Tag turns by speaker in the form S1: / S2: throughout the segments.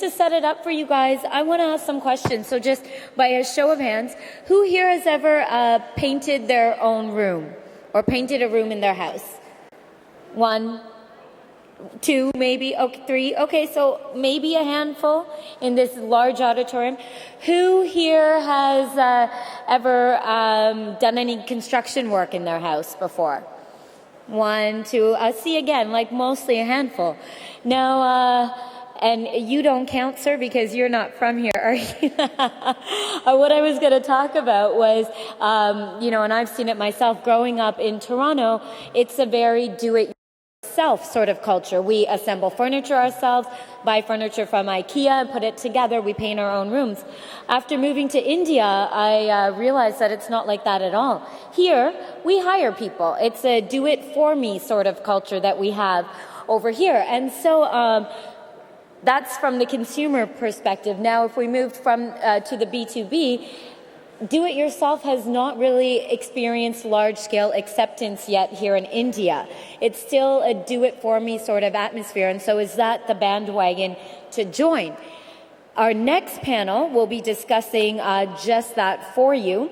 S1: to set it up for you guys, I want to ask some questions. So just by a show of hands, who here has ever painted their own room or painted a room in their house? 1, 2, maybe, okay, 3. Okay, so maybe a handful in this large auditorium. Who here has ever done any construction work in their house before? 1, 2, see again, like mostly a handful. Now, and you don't count, sir, because you're not from here, are you? What I was going to talk about was, and I've seen it myself growing up in Toronto, it's a very do-it-yourself sort of culture. We assemble furniture ourselves, buy furniture from IKEA and put it together. We paint our own rooms. After moving to India, I realized that it's not like that at all. Here, we hire people. It's a do-it-for-me sort of culture that we have over here. And so that's from the consumer perspective. Now, if we moved from to the B2B, do-it-yourself has not really experienced large-scale acceptance yet here in India. It's still a do-it-for-me sort of atmosphere, and so is that the bandwagon to join? Our next panel will be discussing just that for you,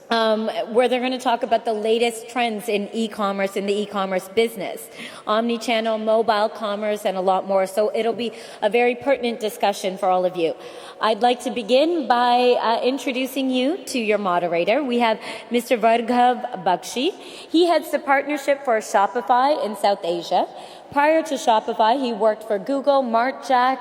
S1: where they're going to talk about the latest trends in e-commerce, in the e-commerce business, omni-channel, mobile commerce, and a lot more. So it'll be a very pertinent discussion for all of you. I'd like to begin by introducing you to your moderator. We have Mr. Vargab Bakshi. He heads the partnership for Shopify in South Asia. Prior to Shopify, he worked for Google, MarkJack,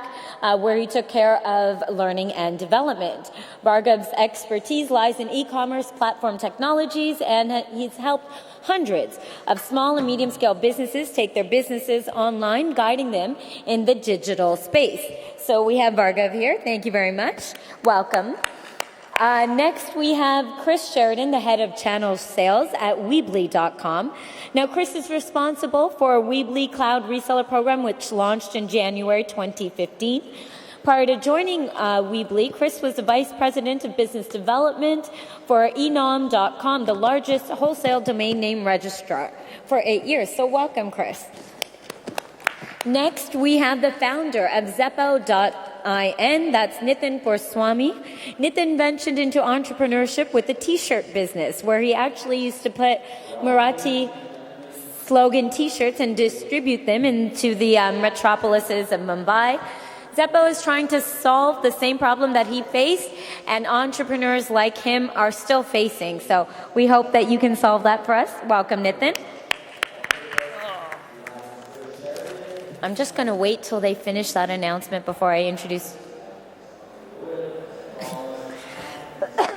S1: where he took care of learning and development. Vargab's expertise lies in e-commerce platform technologies, and he's helped hundreds of small and medium-scale businesses take their businesses online, guiding them in the digital space. So we have Vargab here. Thank you very much. Welcome. Next, we have Chris Sheridan, the head of channel sales at Weebly.com. Now, Chris is responsible for Weebly Cloud Reseller Program, which launched in January 2015. Prior to joining Weebly, Chris was the Vice President of Business Development for enom.com, the largest wholesale domain name registrar, for 8 years. So welcome, Chris. Next, we have the founder of Zeppo.in, that's Nitin Purswani. Nitin ventured into entrepreneurship with the t-shirt business, where he actually used to put Marathi slogan t-shirts and distribute them into the metropolises of Mumbai. Zeppo is trying to solve the same problem that he faced, and entrepreneurs like him are still facing. So we hope that you can solve that for us. Welcome, Nitin. I'm just going to wait till they finish that announcement before I introduce.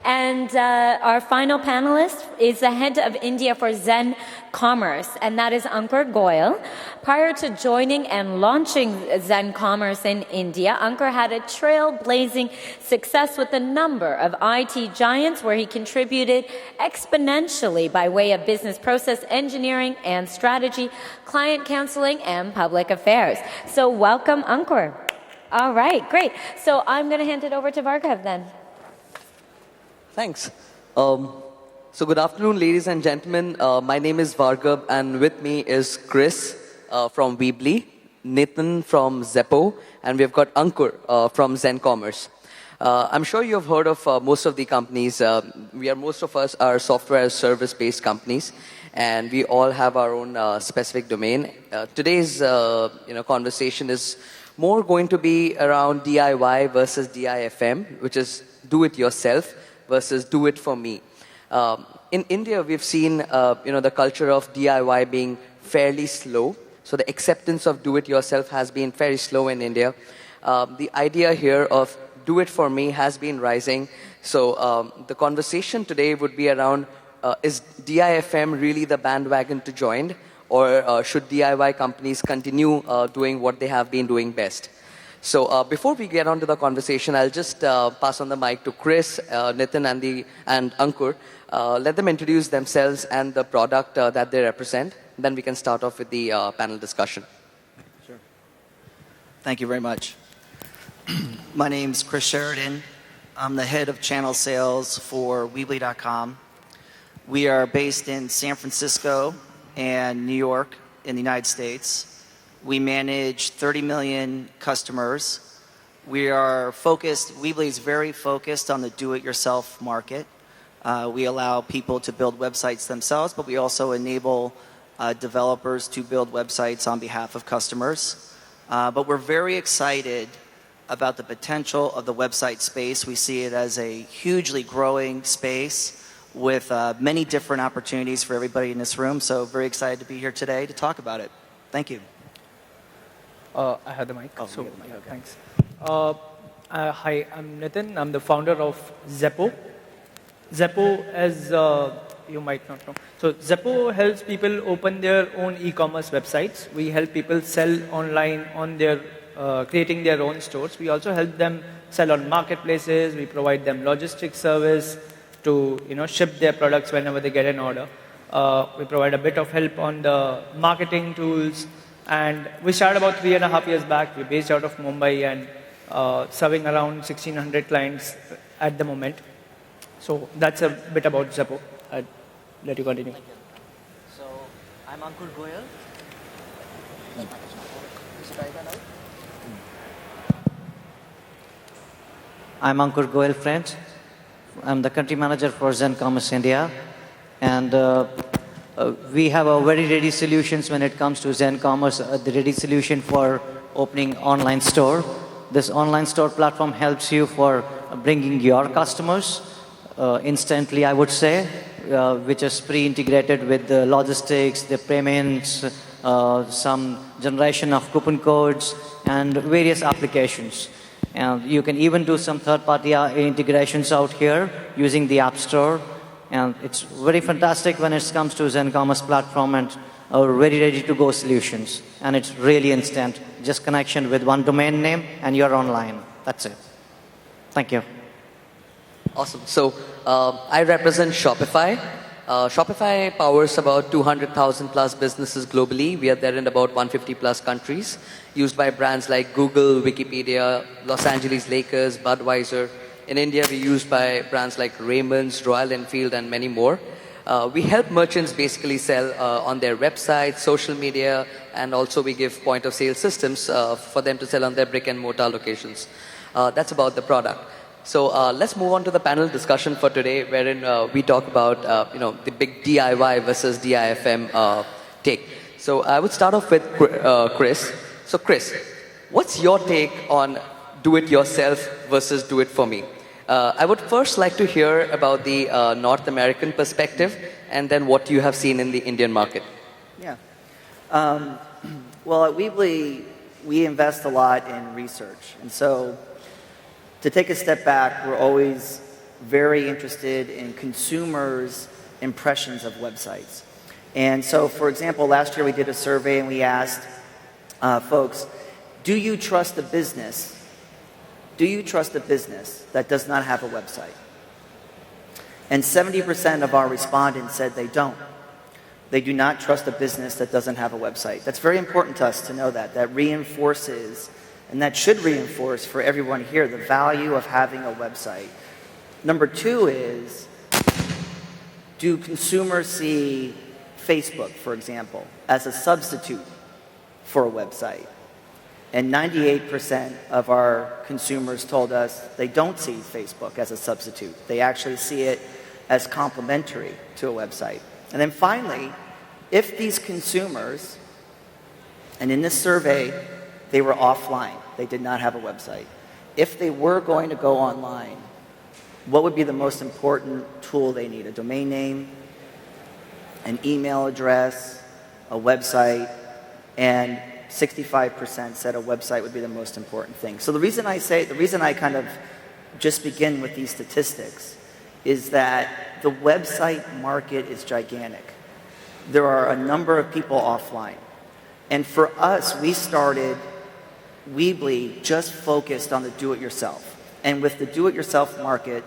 S1: And our final panelist is the head of India for Zencommerce, and that is Ankur Goel. Prior to joining and launching Zencommerce in India, Ankur had a trailblazing success with a number of IT giants where he contributed exponentially by way of business process engineering and strategy, client counseling, and public affairs. So welcome, Ankur. All right, great. So I'm going to hand it over to Vargab then.
S2: Thanks. So good afternoon, ladies and gentlemen. My name is Vargab, and with me is Chris from Weebly, Nitin from Zeppo, and we've got Ankur from Zencommerce. I'm sure you have heard of most of the companies. Most of us are software as service-based companies, and we all have our own specific domain. Today's conversation is more going to be around DIY versus DIFM, which is do it yourself versus do it for me. In India, we've seen the culture of DIY being fairly slow. So the acceptance of do it yourself has been very slow in India. The idea here of do it for me has been rising. So the conversation today would be around, is DIFM really the bandwagon to join? Or should DIY companies continue doing what they have been doing best? So before we get on to the conversation, I'll just pass on the mic to Chris, Nitin, and Ankur. Let them introduce themselves and the product that they represent. Then we can start off with the panel discussion.
S3: Sure. Thank you very much. My name's Chris Sheridan. I'm the head of channel sales for Weebly.com. We are based in San Francisco and New York in the United States. We manage 30 million customers. We are focused, Weebly is very focused on the do-it-yourself market. We allow people to build websites themselves, but we also enable developers to build websites on behalf of customers. But we're very excited about the potential of the website space. We see it as a hugely growing space with many different opportunities for everybody in this room. So very excited to be here today to talk about it. Thank you.
S4: I have the mic.
S3: Oh,
S4: So,
S3: you have the mic, okay.
S4: thanks. Hi, I'm Nitin. I'm the founder of Zeppo. Zeppo, as you might not know. So Zeppo helps people open their own e-commerce websites. We help people sell online on their creating their own stores. We also help them sell on marketplaces. We provide them logistics service to ship their products whenever they get an order. We provide a bit of help on the marketing tools. And we started about 3.5 years back. We're based out of Mumbai and serving around 1,600 clients at the moment. So that's a bit about Zeppo. I'll let you continue.
S3: So I'm Ankur Goel.
S5: I'm Ankur Goel, friends. I'm the country manager for Zencommerce India. And we have a very ready solutions when it comes to Zencommerce, the ready solution for opening online store. This online store platform helps you for bringing your customers instantly, I would say, which is pre-integrated with the logistics, the payments, some generation of coupon codes, and various applications. And you can even do some third-party integrations out here using the App Store. And it's very fantastic when it comes to Zencommerce platform and our very ready-to-go solutions. And it's really instant. Just connection with one domain name and you're online. That's it. Thank you.
S2: Awesome. So I represent Shopify. Shopify powers about 200,000 plus businesses globally. We are there in about 150 plus countries, used by brands like Google, Wikipedia, Los Angeles Lakers, Budweiser. In India, we're used by brands like Raymond's, Royal Enfield, and many more. We help merchants basically sell on their website, social media, and also we give point of sale systems for them to sell on their brick and mortar locations. That's about the product. So let's move on to the panel discussion for today, wherein we talk about the big DIY versus DIFM take. So I would start off with Chris. So Chris, what's your take on do it yourself versus do it for me? I would first like to hear about the North American perspective and then what you have seen in the Indian market.
S3: Yeah. Well, at Weebly, we invest a lot in research. And so to take a step back, we're always very interested in consumers' impressions of websites. And so, for example, last year we did a survey and we asked folks, do you trust a business? Do you trust a business that does not have a website? And 70% of our respondents said they don't. They do not trust a business that doesn't have a website. That's very important to us to know that. That reinforces, and that should reinforce for everyone here, the value of having a website. Number two is, do consumers see Facebook, for example, as a substitute for a website? And 98% of our consumers told us they don't see Facebook as a substitute. They actually see it as complementary to a website. And then finally, if these consumers, and in this survey, they were offline, they did not have a website. If they were going to go online, what would be the most important tool they need? A domain name, an email address, a website, and 65% said a website would be the most important thing. So the reason I kind of just begin with these statistics is that the website market is gigantic. There are a number of people offline. And for us, we started Weebly just focused on the do-it-yourself. And with the do-it-yourself market,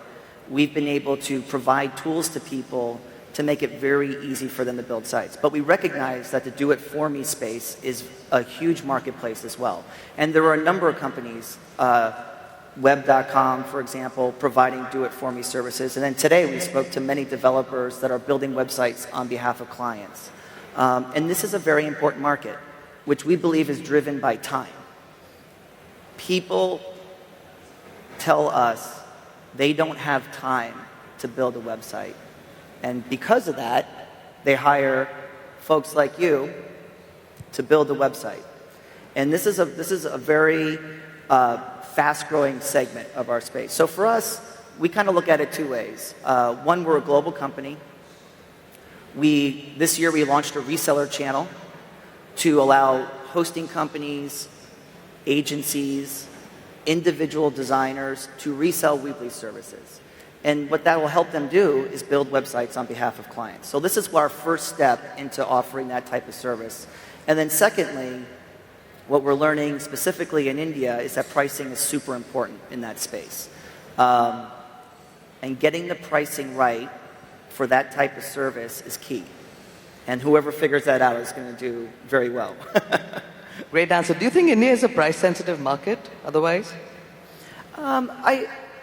S3: we've been able to provide tools to people to make it very easy for them to build sites. But we recognize that the do-it-for-me space is a huge marketplace as well. And there are a number of companies, Web.com, for example, providing do-it-for-me services. And then today we spoke to many developers that are building websites on behalf of clients. And this is a very important market, which we believe is driven by time. People tell us they don't have time to build a website. And because of that, they hire folks like you to build a website. And this is a very fast-growing segment of our space. So for us, we kind of look at it two ways. One, we're a global company. This year we launched a reseller channel to allow hosting companies, agencies, individual designers to resell Weebly services. And what that will help them do is build websites on behalf of clients. So this is our first step into offering that type of service. And then secondly, what we're learning specifically in India is that pricing is super important in that space. And getting the pricing right for that type of service is key. And whoever figures that out is going to do very well.
S2: Great answer. Do you think India is a price-sensitive market otherwise?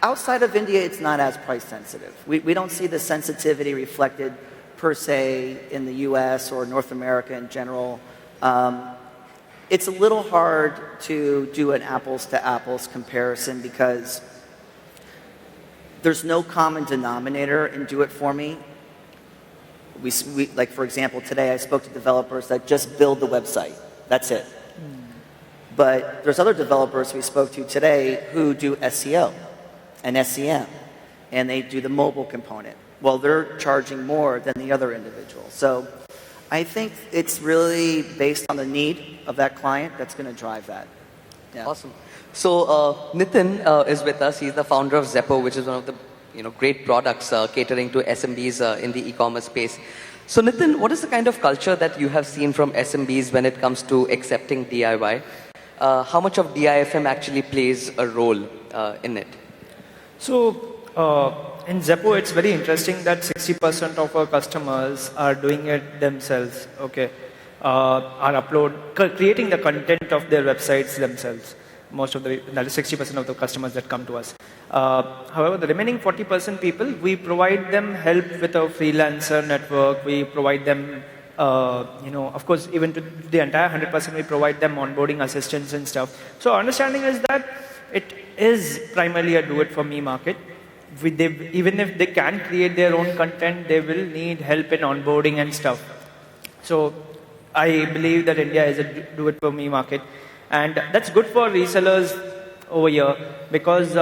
S3: Outside of India, it's not as price-sensitive. We don't see the sensitivity reflected per se in the US or North America in general. It's a little hard to do an apples-to-apples comparison because there's no common denominator in Do It For Me. Like, for example, today I spoke to developers that just build the website. That's it. But there's other developers we spoke to today who do SEO and SEM, and they do the mobile component. Well, they're charging more than the other individual. So I think it's really based on the need of that client that's going to drive that. Yeah.
S2: Awesome. So Nitin is with us. He's the founder of Zeppo, which is one of the great products catering to SMBs in the e-commerce space. So Nitin, what is the kind of culture that you have seen from SMBs when it comes to accepting DIY? How much of DIFM actually plays a role in it?
S4: So in Zeppo, it's very interesting that 60% of our customers are doing it themselves. Okay, creating the content of their websites themselves. That is 60% of the customers that come to us. However, the remaining 40% people, we provide them help with a freelancer network. We provide them, of course, even to the entire 100%, we provide them onboarding assistance and stuff. So our understanding is that it is primarily a do-it-for-me market. Even if they can create their own content, they will need help in onboarding and stuff. So I believe that India is a do-it-for-me market. And that's good for resellers over here because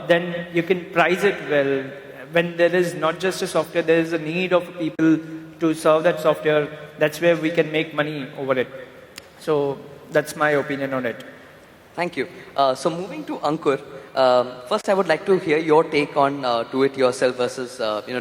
S4: then you can price it well. When there is not just a software, there is a need of people to serve that software. That's where we can make money over it. So that's my opinion on it.
S2: Thank you. So moving to Ankur, first I would like to hear your take on do it yourself versus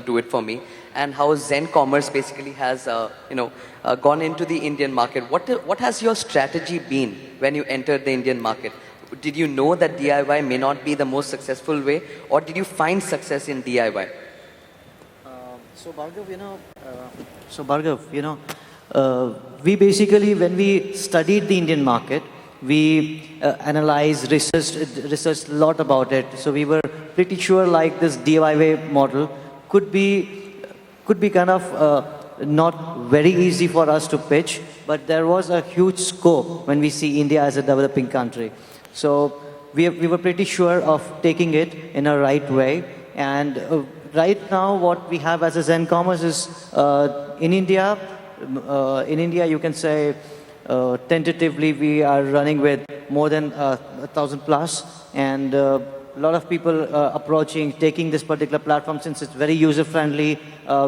S2: do it for me, and how Zencommerce basically has gone into the Indian market. What has your strategy been when you entered the Indian market? Did you know that DIY may not be the most successful way, or did you find success in DIY?
S5: So Vargab, we basically, when we studied the Indian market, we analyzed, researched a lot about it. So we were pretty sure like this DIY model could be kind of not very easy for us to pitch, but there was a huge scope when we see India as a developing country. So we were pretty sure of taking it in a right way. And right now what we have as a Zencommerce is in India, you can say tentatively we are running with more than 1,000 plus, and a lot of people taking this particular platform since it's very user-friendly,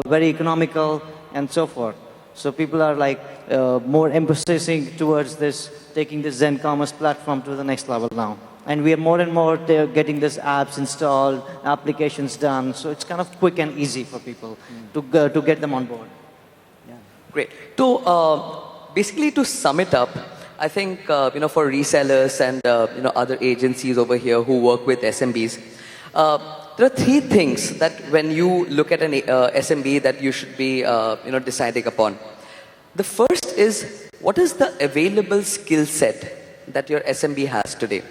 S5: very economical, and so forth. So people are like more emphasizing towards this, taking this Zencommerce platform to the next level now. And we are more and more getting these apps installed, applications done. So it's kind of quick and easy for people to get them on board.
S2: Yeah. Great. Basically, to sum it up, I think for resellers and other agencies over here who work with SMBs, there are three things that when you look at an SMB that you should be deciding upon. The first is, what is the available skill set that your SMB has today?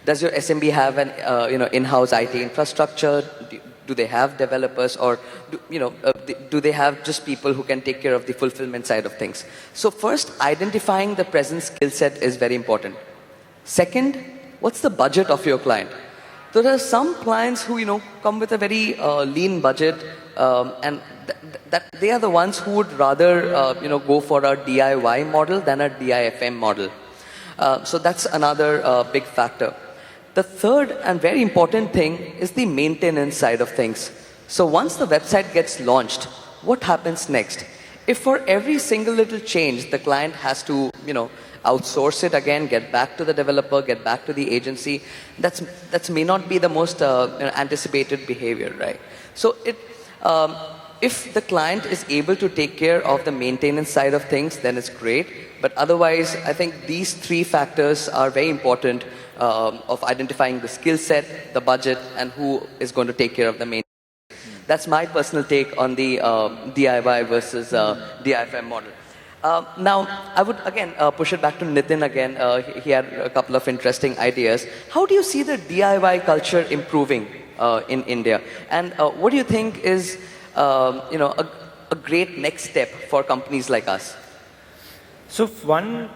S2: Does your SMB have an in-house IT infrastructure? Do they have developers, or do they have just people who can take care of the fulfillment side of things? So first, identifying the present skill set is very important. Second, what's the budget of your client? there are some clients who, come with a very lean budget, and that they are the ones who would rather, go for a DIY model than a DIFM model. So that's another big factor. The third and very important thing is the maintenance side of things. So once the website gets launched, what happens next? If for every single little change, the client has to, outsource it again, get back to the developer, get back to the agency, that's may not be the most anticipated behavior, right? So if the client is able to take care of the maintenance side of things, then it's great. But otherwise, I think these three factors are very important of identifying the skill set, the budget, and who is going to take care of the maintenance. That's my personal take on the DIY versus DIFM model. Now, I would again push it back to Nitin again. He had a couple of interesting ideas. How do you see the DIY culture improving in India? And what do you think is a great next step for companies like us?
S4: So one,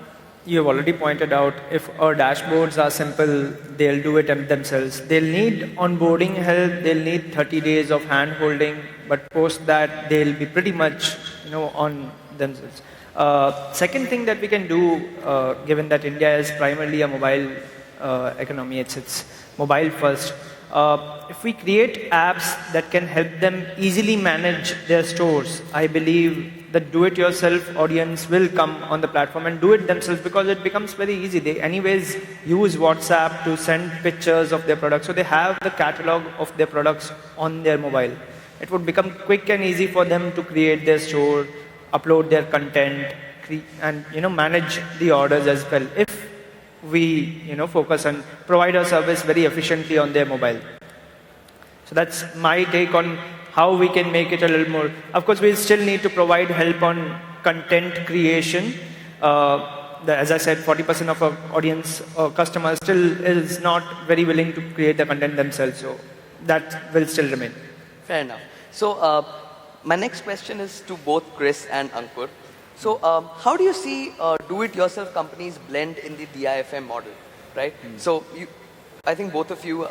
S4: you have already pointed out, if our dashboards are simple, they'll do it themselves. They'll need onboarding help, they'll need 30 days of hand-holding, but post that, they'll be pretty much, on themselves. Second thing that we can do, given that India is primarily a mobile economy, it's mobile first. If we create apps that can help them easily manage their stores, I believe the do-it-yourself audience will come on the platform and do it themselves, because it becomes very easy. They anyways use WhatsApp to send pictures of their products, so they have the catalog of their products on their mobile. It would become quick and easy for them to create their store, upload their content, and manage the orders as well, if we focus and provide our service very efficiently on their mobile. So that's my take on how we can make it a little more. Of course, we still need to provide help on content creation. As I said, 40% of our audience or customers still is not very willing to create the content themselves. So that will still remain.
S2: Fair enough. So my next question is to both Chris and Ankur. So how do you see do-it-yourself companies blend in the DIFM model, right? So I think both of you,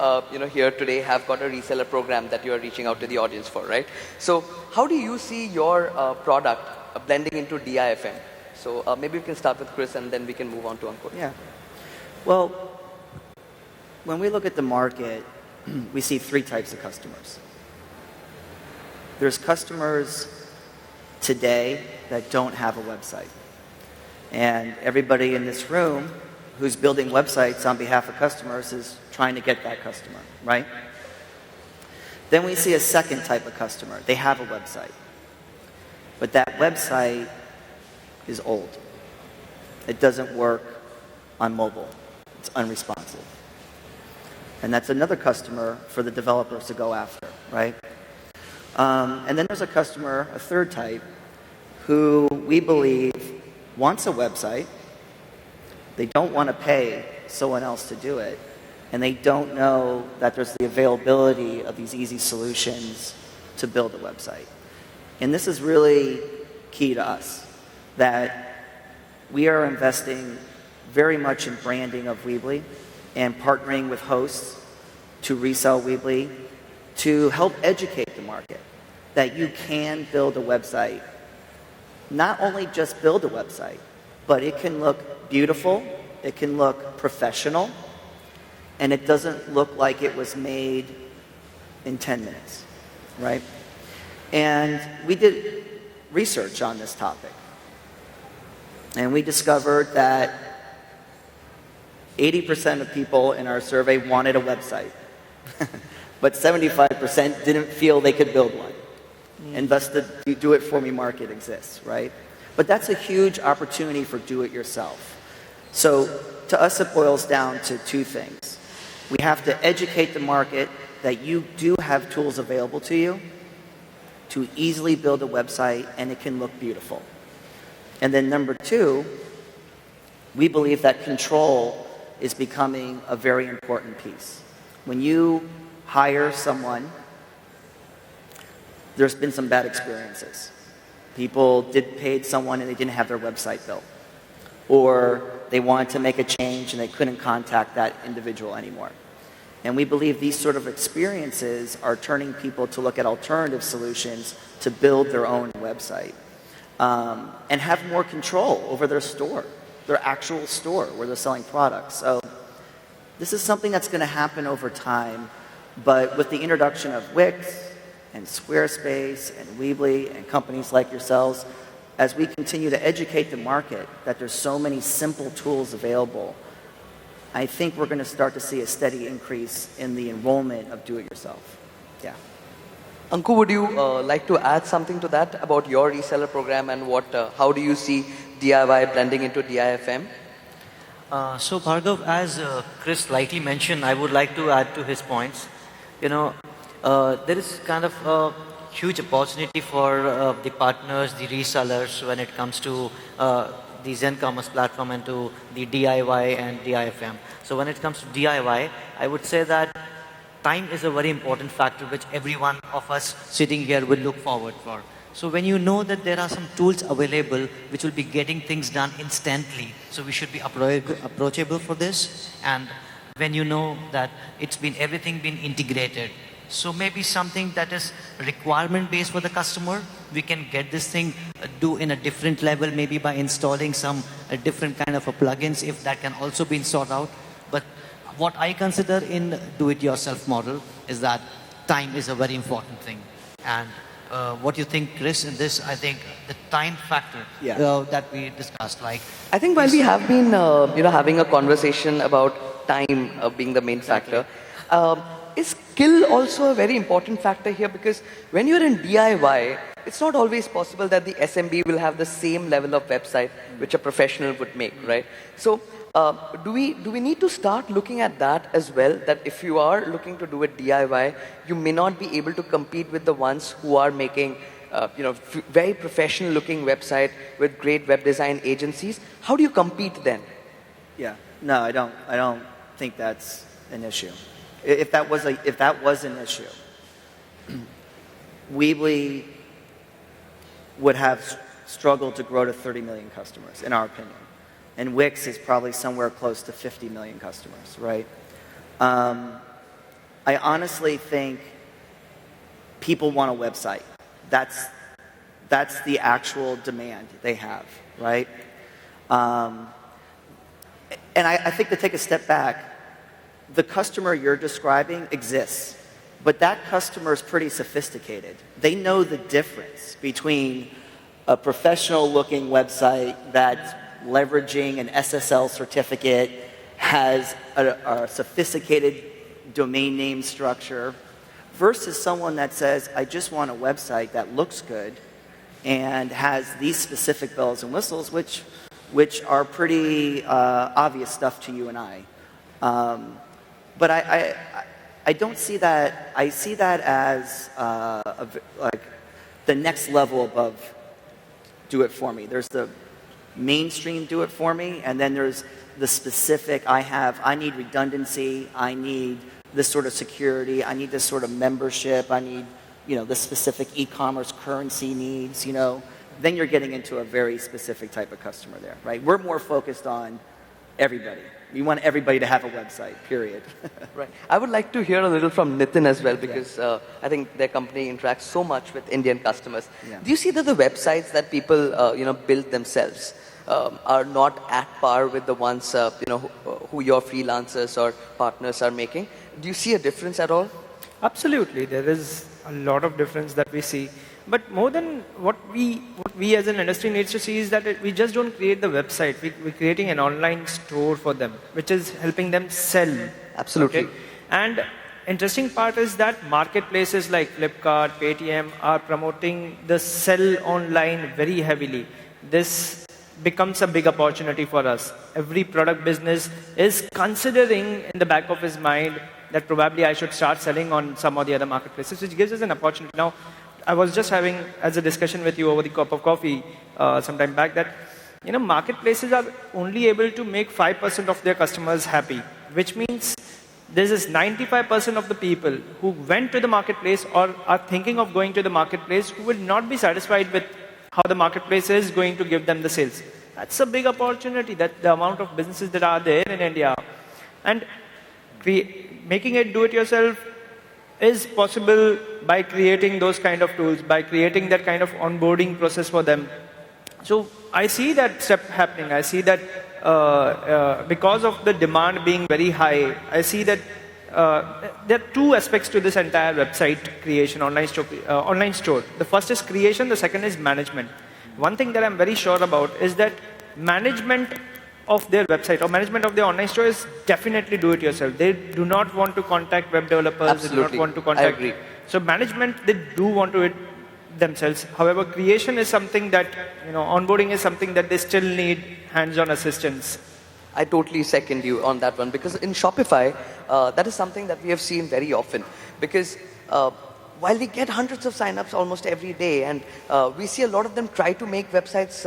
S2: here today have got a reseller program that you are reaching out to the audience for, right? So how do you see your product blending into DIFM? So maybe we can start with Chris and then we can move on to Ankur.
S3: Yeah. Well, when we look at the market, we see three types of customers. There's customers today that don't have a website. And everybody in this room who's building websites on behalf of customers is trying to get that customer, right? Then we see a second type of customer. They have a website, but that website is old. It doesn't work on mobile. It's unresponsive. And that's another customer for the developers to go after, right? And then there's a customer, a third type, who we believe wants a website. They don't want to pay someone else to do it, and they don't know that there's the availability of these easy solutions to build a website. And this is really key to us, that we are investing very much in branding of Weebly and partnering with hosts to resell Weebly to help educate the market that you can build a website. Not only just build a website, but it can look beautiful, it can look professional, and it doesn't look like it was made in 10 minutes, right? And we did research on this topic. And we discovered that 80% of people in our survey wanted a website, but 75% didn't feel they could build one. And thus the do-it-for-me market exists, right? But that's a huge opportunity for do-it-yourself. So to us, it boils down to two things. We have to educate the market that you do have tools available to you to easily build a website, and it can look beautiful. And then number two, we believe that control is becoming a very important piece. When you hire someone, there's been some bad experiences. People paid someone and they didn't have their website built. Or they wanted to make a change and they couldn't contact that individual anymore. And we believe these sort of experiences are turning people to look at alternative solutions to build their own website and have more control over their store, their actual store where they're selling products. So this is something that's going to happen over time, but with the introduction of Wix and Squarespace and Weebly and companies like yourselves, as we continue to educate the market that there's so many simple tools available, I think we're going to start to see a steady increase in the enrollment of do-it-yourself. Yeah.
S2: Ankur, would you like to add something to that about your reseller program and how do you see DIY blending into DIFM?
S5: So Bhargav, as Chris rightly mentioned, I would like to add to his points. There is kind of a huge opportunity for the partners, the resellers, when it comes to the Zencommerce platform and to the DIY and DIFM. So when it comes to DIY, I would say that time is a very important factor which every one of us sitting here will look forward for. So when you know that there are some tools available which will be getting things done instantly, so we should be approachable for this. And when you know that everything been integrated, so maybe something that is requirement based for the customer, we can get this thing do in a different level, maybe by installing some different kind of a plugins, if that can also be sorted out. But what I consider in do-it-yourself model is that time is a very important thing. And what do you think, Chris, in this? I think the time factor that we discussed, I
S2: think while we have been, having a conversation about time being the main factor, is skill also a very important factor here? Because when you're in DIY, it's not always possible that the SMB will have the same level of website which a professional would make, right? So do we need to start looking at that as well, that if you are looking to do it DIY, you may not be able to compete with the ones who are making very professional looking website with great web design agencies? How do you compete then?
S3: Yeah, no, I don't think that's an issue. If that was an issue, Weebly would have struggled to grow to 30 million customers, in our opinion. And Wix is probably somewhere close to 50 million customers, right? I honestly think people want a website. That's the actual demand they have, right? And I think to take a step back, the customer you're describing exists, but that customer is pretty sophisticated. They know the difference between a professional-looking website that's leveraging an SSL certificate, has a sophisticated domain name structure, versus someone that says, I just want a website that looks good and has these specific bells and whistles, which are pretty obvious stuff to you and I. But I don't see that. I see that as like the next level above do it for me. There's the mainstream do it for me, and then there's the specific I need redundancy, I need this sort of security, I need this sort of membership, I need this specific e-commerce currency needs, then you're getting into a very specific type of customer there, right? We're more focused on everybody. We want everybody to have a website, period.
S2: Right. I would like to hear a little from Nitin as well, because I think their company interacts so much with Indian customers. Yeah. Do you see that the websites that people build themselves are not at par with the ones who your freelancers or partners are making? Do you see a difference at all?
S4: Absolutely, there is a lot of difference that we see. But more than what we as an industry needs to see is that we just don't create the website. We're creating an online store for them, which is helping them sell.
S2: Absolutely.
S4: Okay? And interesting part is that marketplaces like Flipkart, Paytm are promoting the sell online very heavily. This becomes a big opportunity for us. Every product business is considering in the back of his mind that probably I should start selling on some of the other marketplaces, which gives us an opportunity. Now, I was just having as a discussion with you over the cup of coffee some time back that marketplaces are only able to make 5% of their customers happy, which means this is 95% of the people who went to the marketplace or are thinking of going to the marketplace who will not be satisfied with how the marketplace is going to give them the sales. That's a big opportunity, that the amount of businesses that are there in India. And making it do-it-yourself is possible by creating those kind of tools, by creating that kind of onboarding process for them. So I see that step happening. I see that because of the demand being very high, I see that there are two aspects to this entire website creation, online store. The first is creation, the second is management. One thing that I'm very sure about is that management of their website or management of their online store is definitely do it yourself. They do not want to contact web developers.
S2: Absolutely.
S4: They do not want to contact.
S2: I agree.
S4: So management, they do want to do it themselves. However, creation is something that, onboarding is something that they still need hands-on assistance.
S2: I totally second you on that one, because in Shopify, that is something that we have seen very often. Because while we get hundreds of signups almost every day, and we see a lot of them try to make websites,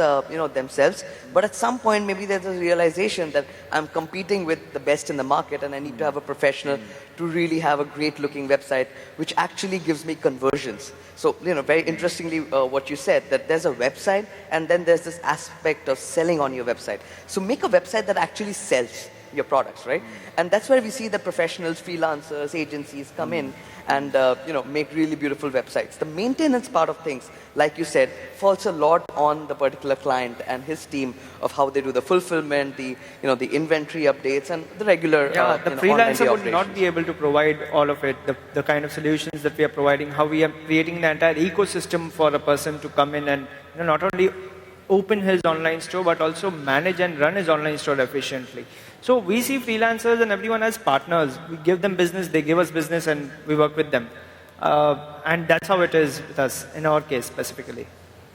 S2: themselves, but at some point maybe there's a realization that I'm competing with the best in the market, and I need to have a professional to really have a great-looking website, which actually gives me conversions. So, very interestingly, what you said, that there's a website, and then there's this aspect of selling on your website. So make a website that actually sells your products, right? And that's where we see the professionals, freelancers, agencies come in and make really beautiful websites. The maintenance part of things, like you said, falls a lot on the particular client and his team of how they do the fulfillment, the inventory updates, and the regular
S4: the freelancer would not be able to provide all of it. The kind of solutions that we are providing, how we are creating the entire ecosystem for a person to come in and not only open his online store, but also manage and run his online store efficiently. So we see freelancers and everyone as partners. We give them business, they give us business, and we work with them. And that's how it is with us, in our case specifically.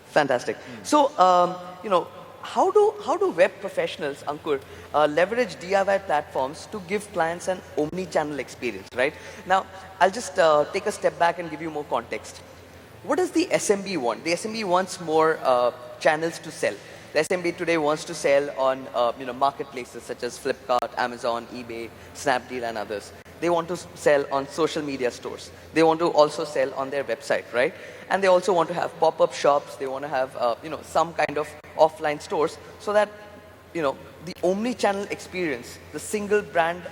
S2: Fantastic. So, how do web professionals, Ankur, leverage DIY platforms to give clients an omni-channel experience, right? Now, I'll just take a step back and give you more context. What does the SMB want? The SMB wants more channels to sell. The SMB today wants to sell on marketplaces such as Flipkart, Amazon, eBay, Snapdeal, and others. They want to sell on social media stores. They want to also sell on their website, right? And they also want to have pop-up shops. They want to have some kind of offline stores, so that the omni-channel experience, the single brand,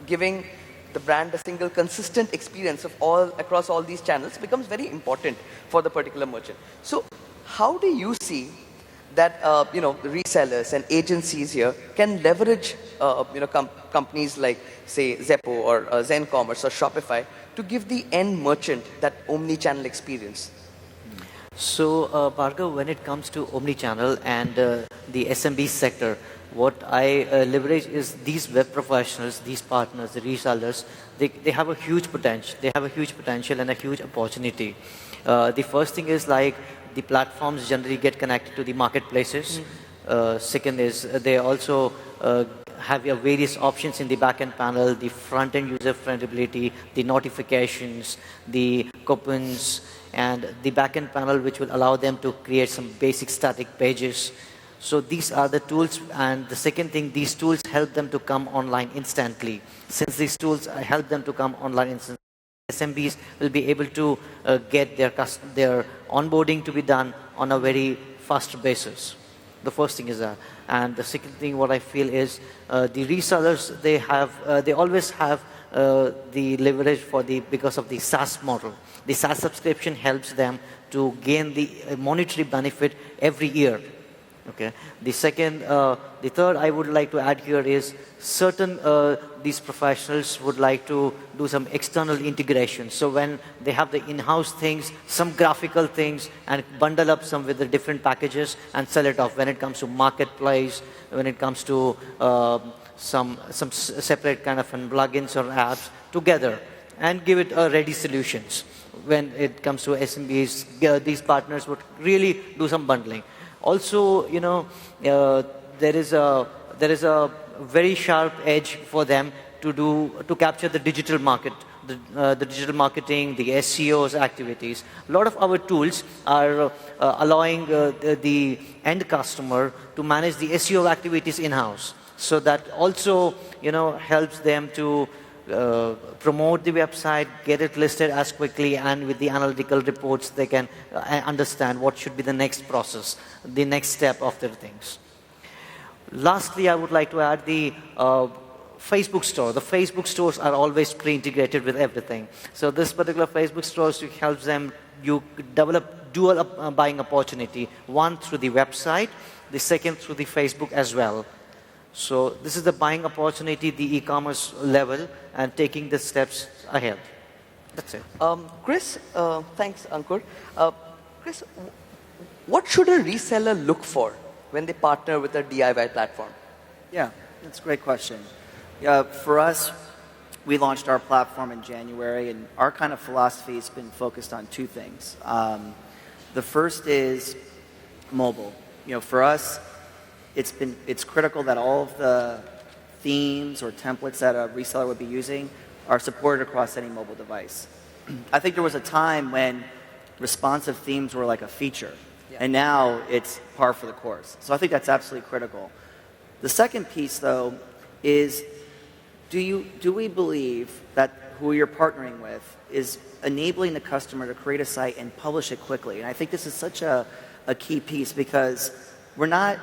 S2: giving the brand a single consistent experience of across all these channels becomes very important for the particular merchant. So how do you see that the resellers and agencies here can leverage companies like, say, Zeppo or Zencommerce or Shopify to give the end merchant that omni-channel experience?
S5: So, Vargab, when it comes to omni-channel and the SMB sector, what I leverage is these web professionals, these partners, the resellers, they have a huge potential. They have a huge potential and a huge opportunity. The first thing is like the platforms generally get connected to the marketplaces. Second is they also have your various options in the backend panel, the front-end user friendability, the notifications, the coupons, and the backend panel which will allow them to create some basic static pages. So these are the tools, and the second thing, these tools help them to come online instantly. Since these tools help them to come online instantly, SMBs will be able to get their onboarding to be done on a very fast basis. The first thing is that. And the second thing what I feel is the resellers, they always have the leverage because of the SaaS model. The SaaS subscription helps them to gain the monetary benefit every year. Okay. The third I would like to add here is certain these professionals would like to do some external integration. So when they have the in-house things, some graphical things, and bundle up some with the different packages and sell it off. When it comes to marketplace, when it comes to some separate kind of plugins or apps together, and give it ready solutions. When it comes to SMBs, these partners would really do some bundling. Also, there is a very sharp edge for them to capture the digital market, the digital marketing, the SEO's activities. A lot of our tools are allowing the end customer to manage the SEO activities in-house. So that also, helps them to promote the website, get it listed as quickly, and with the analytical reports, they can understand what should be the next process, the next step of their things. Lastly, I would like to add Facebook store. The Facebook stores are always pre-integrated with everything. So this particular Facebook stores helps them, you develop dual buying opportunity. One through the website, the second through the Facebook as well. So this is the buying opportunity, the e-commerce level, and taking the steps ahead. That's it.
S2: Chris, thanks, Ankur. Chris, what should a reseller look for when they partner with a DIY platform?
S3: Yeah, that's a great question. For us, we launched our platform in January, and our kind of philosophy has been focused on two things. The first is mobile. For us, it's critical that all of the themes or templates that a reseller would be using are supported across any mobile device. I think there was a time when responsive themes were like a feature, and now it's par for the course. So I think that's absolutely critical. The second piece, though, is do we believe that who you're partnering with is enabling the customer to create a site and publish it quickly? And I think this is such a key piece because we're not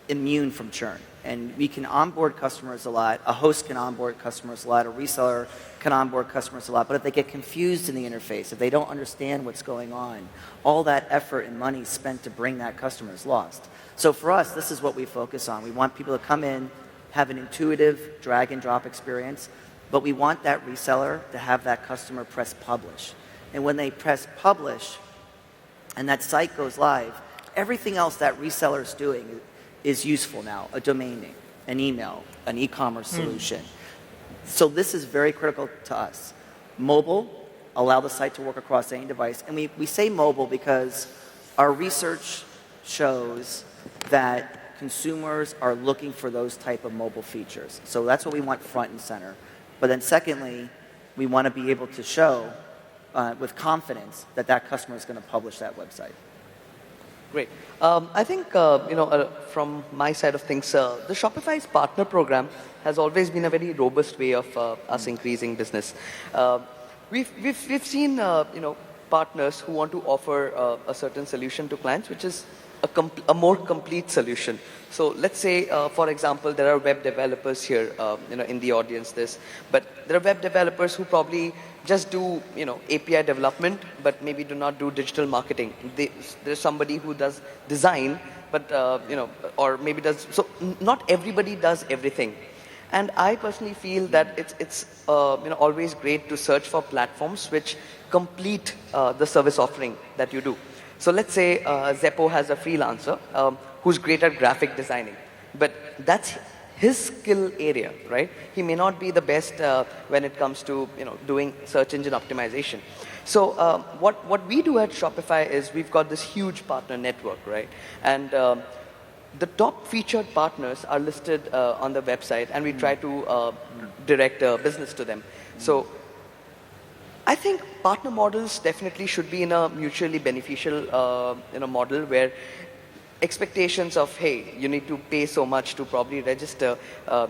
S3: immune from churn. And we can onboard customers a lot. A host can onboard customers a lot. A reseller can onboard customers a lot. But if they get confused in the interface, if they don't understand what's going on, all that effort and money spent to bring that customer is lost. So for us, this is what we focus on. We want people to come in, have an intuitive drag and drop experience, but we want that reseller to have that customer press publish. And when they press publish and that site goes live, everything else that reseller is doing is useful now. A domain name, an email, an e-commerce solution. So this is very critical to us. Mobile, allow the site to work across any device. And we say mobile because our research shows that consumers are looking for those type of mobile features. So that's what we want front and center. But then secondly, we want to be able to show with confidence that that customer is going to publish that website.
S2: Great. I think, from my side of things, the Shopify's partner program has always been a very robust way of us increasing business. We've seen, partners who want to offer a certain solution to clients, which is a more complete solution. So let's say, for example, there are web developers here, in the audience. But there are web developers who probably just do, API development, but maybe do not do digital marketing. There's somebody who does design, but or maybe does. So not everybody does everything. And I personally feel that it's always great to search for platforms which complete the service offering that you do. So let's say Zeppo has a freelancer who's great at graphic designing, but that's his skill area, right? He may not be the best when it comes to doing search engine optimization. So what we do at Shopify is we've got this huge partner network, right? And the top featured partners are listed on the website, and we try to direct business to them. So I think partner models definitely should be in a mutually beneficial model where expectations of, hey, you need to pay so much to probably register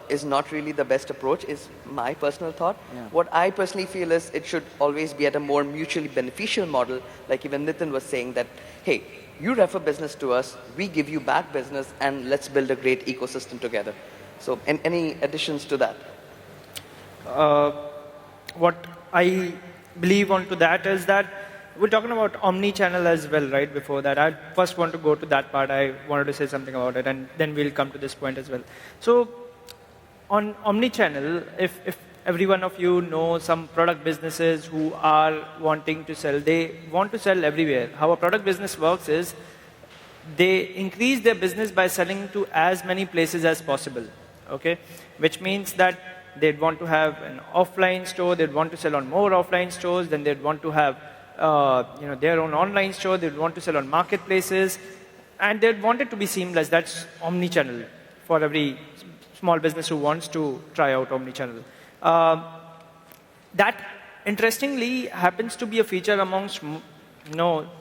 S2: is not really the best approach, is my personal thought. Yeah. What I personally feel is it should always be at a more mutually beneficial model, like even Nitin was saying that, hey, you refer business to us, we give you back business, and let's build a great ecosystem together. So any additions to that?
S4: What I believe onto that is that we're talking about omni-channel as well, right? Before that, I first want to go to that part. I wanted to say something about it, and then we'll come to this point as well. So on omni-channel, if every one of you know some product businesses who are wanting to sell, they want to sell everywhere. How a product business works is they increase their business by selling to as many places as possible, okay? Which means that they'd want to have an offline store, they'd want to sell on more offline stores, then they'd want to have their own online store, they'd want to sell on marketplaces, and they'd want it to be seamless. That's omni-channel for every small business who wants to try out omni-channel. That, interestingly, happens to be a feature amongst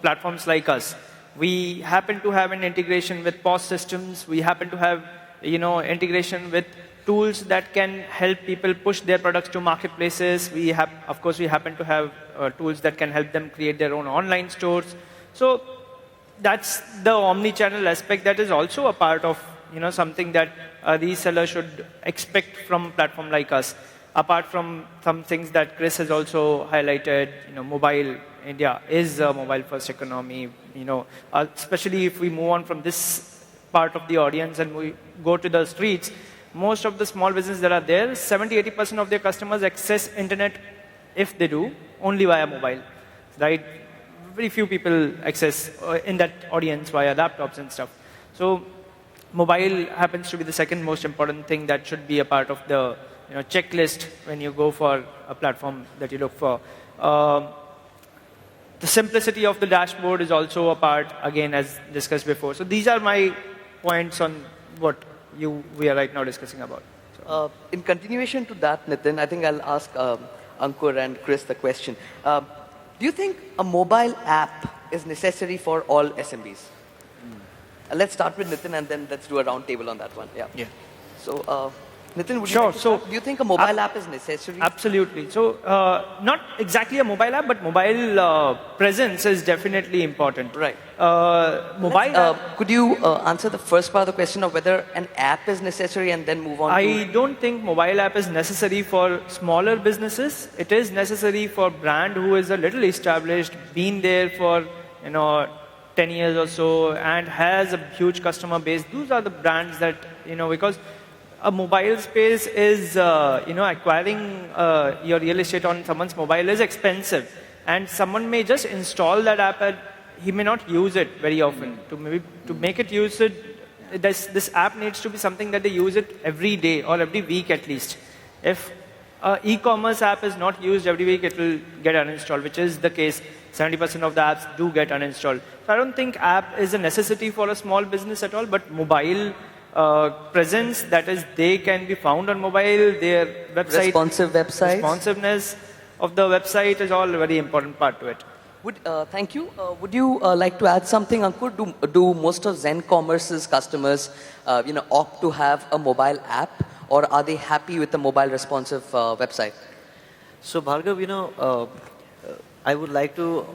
S4: platforms like us. We happen to have an integration with POS systems. We happen to have integration with tools that can help people push their products to marketplaces. Of course, we happen to have tools that can help them create their own online stores. So that's the omni-channel aspect that is also a part of something that a reseller should expect from a platform like us. Apart from some things that Chris has also highlighted, mobile, India is a mobile-first economy, especially if we move on from this part of the audience and we go to the streets, most of the small businesses that are there, 70-80% of their customers access internet, if they do, only via mobile, right? Very few people access in that audience via laptops and stuff. So mobile happens to be the second most important thing that should be a part of the checklist when you go for a platform that you look for. The simplicity of the dashboard is also a part, again, as discussed before. So these are my points on what we are right now discussing about. So.
S2: In continuation to that, Nitin, I think I'll ask Ankur and Chris the question. Do you think a mobile app is necessary for all SMBs? Let's start with Nitin and then let's do a round table on that one. Yeah. So, Nitin, would you like to start? Do you think a mobile app is necessary?
S4: Absolutely. So, not exactly a mobile app, but mobile presence is definitely important.
S2: Right.
S4: Mobile.
S2: Could you answer the first part of the question of whether an app is necessary and then move on
S4: I don't think mobile app is necessary for smaller businesses. It is necessary for brand who is a little established, been there for 10 years or so, and has a huge customer base. Those are the brands that because a mobile space is, acquiring your real estate on someone's mobile is expensive. And someone may just install that app and he may not use it very often. To make it use it, this app needs to be something that they use it every day or every week at least. If an e-commerce app is not used every week, it will get uninstalled, which is the case. 70% of the apps do get uninstalled. So I don't think app is a necessity for a small business at all, but mobile presence, that is, they can be found on mobile, their website.
S2: Responsive websites.
S4: Responsiveness of the website is all a very important part to it.
S2: Thank you. Would you like to add something, Ankur? Do most of Zencommerce's customers, opt to have a mobile app, or are they happy with the mobile responsive website?
S5: So, Vargab, I would like to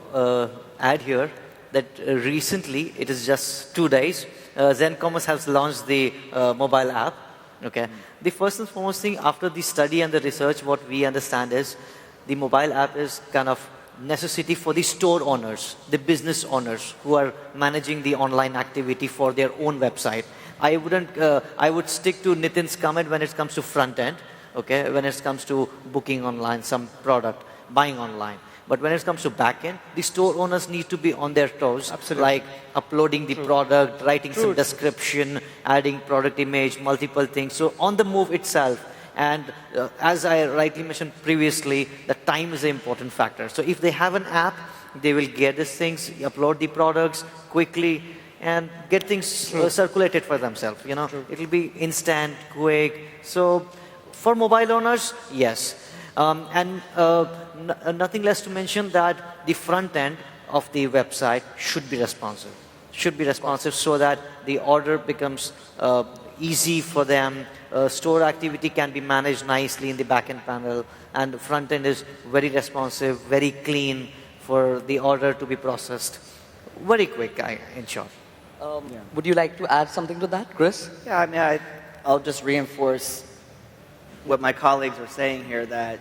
S5: add here that recently, it is just 2 days, Zencommerce has launched the mobile app. Okay. The first and foremost thing after the study and the research, what we understand is the mobile app is kind of necessity for the store owners, the business owners who are managing the online activity for their own website. I would stick to Nitin's comment when it comes to front end. Okay, when it comes to booking online, some product, buying online. But when it comes to backend, the store owners need to be on their toes, like uploading the product, writing some description, adding product image, multiple things. So on the move itself, and as I rightly mentioned previously, the time is an important factor. So if they have an app, they will get these things, upload the products quickly, and get things circulated for themselves. It will be instant, quick. So for mobile owners, yes. Nothing less to mention that the front end of the website should be responsive. So that the order becomes easy for them. Store activity can be managed nicely in the backend panel, and the front end is very responsive, very clean for the order to be processed. Very quick, in short.
S2: Would you like to add something to that, Chris?
S3: Yeah, I'll just reinforce what my colleagues are saying here, that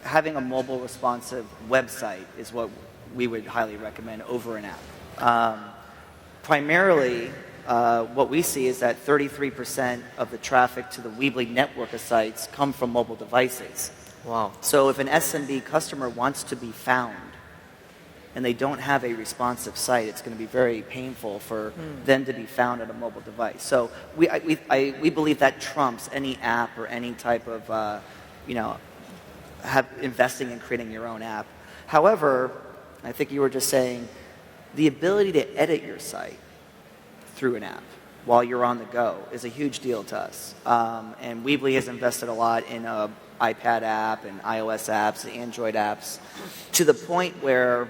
S3: having a mobile responsive website is what we would highly recommend over an app. Primarily, what we see is that 33% of the traffic to the Weebly network of sites come from mobile devices.
S5: Wow.
S3: So if an SMB customer wants to be found and they don't have a responsive site, it's going to be very painful for them to be found on a mobile device. So we believe that trumps any app or any type of, investing in creating your own app. However, I think you were just saying, the ability to edit your site through an app while you're on the go is a huge deal to us. And Weebly has invested a lot in an iPad app and iOS apps, Android apps, to the point where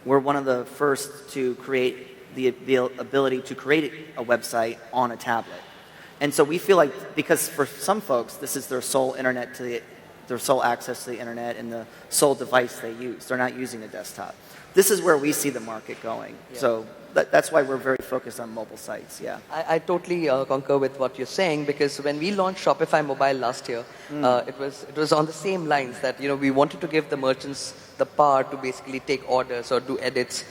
S3: we're one of the first to create the ability to create a website on a tablet. And so we feel like, because for some folks, this is their sole internet to the their sole access to the internet and the sole device they use. They're not using a desktop. This is where we see the market going. Yeah. So that's why we're very focused on mobile sites, yeah.
S2: I totally concur with what you're saying, because when we launched Shopify Mobile last year, it was on the same lines that, we wanted to give the merchants the power to basically take orders or do edits,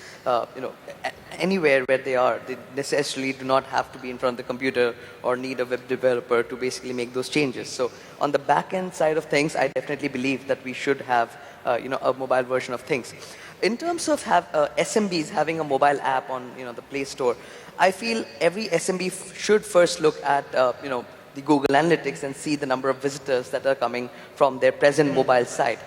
S2: anywhere where they are. They necessarily do not have to be in front of the computer or need a web developer to basically make those changes. So on the back end side of things, I definitely believe that we should have, a mobile version of things. In terms of SMBs having a mobile app on the Play Store, I feel every SMB should first look at the Google Analytics and see the number of visitors that are coming from their present mobile site.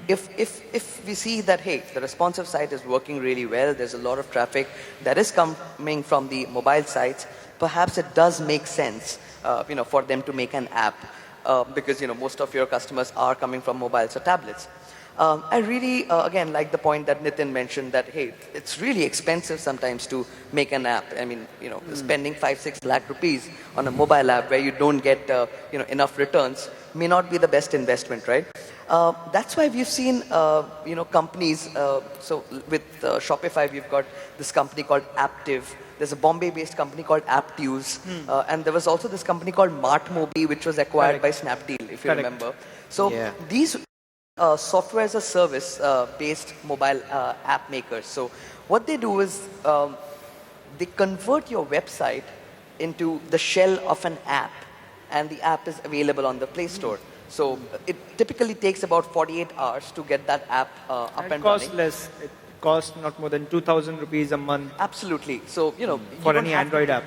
S2: If we see that, hey, the responsive site is working really well, there's a lot of traffic that is coming from the mobile sites, perhaps it does make sense for them to make an app, because most of your customers are coming from mobiles or tablets. I really, again, like the point that Nitin mentioned that, hey, it's really expensive sometimes to make an app. I mean, spending 5-6 lakh rupees on a mobile app where you don't get, enough returns may not be the best investment, right? That's why we've seen, companies, so with Shopify, we've got this company called Aptiv. There's a Bombay-based company called Aptuse. And there was also this company called MartMobi, which was acquired by Snapdeal, if you remember. So these software as a service based mobile app makers. So what they do is they convert your website into the shell of an app, and the app is available on the Play Store. So it typically takes about 48 hours to get that app up and running.
S4: It costs less. It costs not more than 2,000 rupees a month.
S2: Absolutely. So,
S4: for any Android app.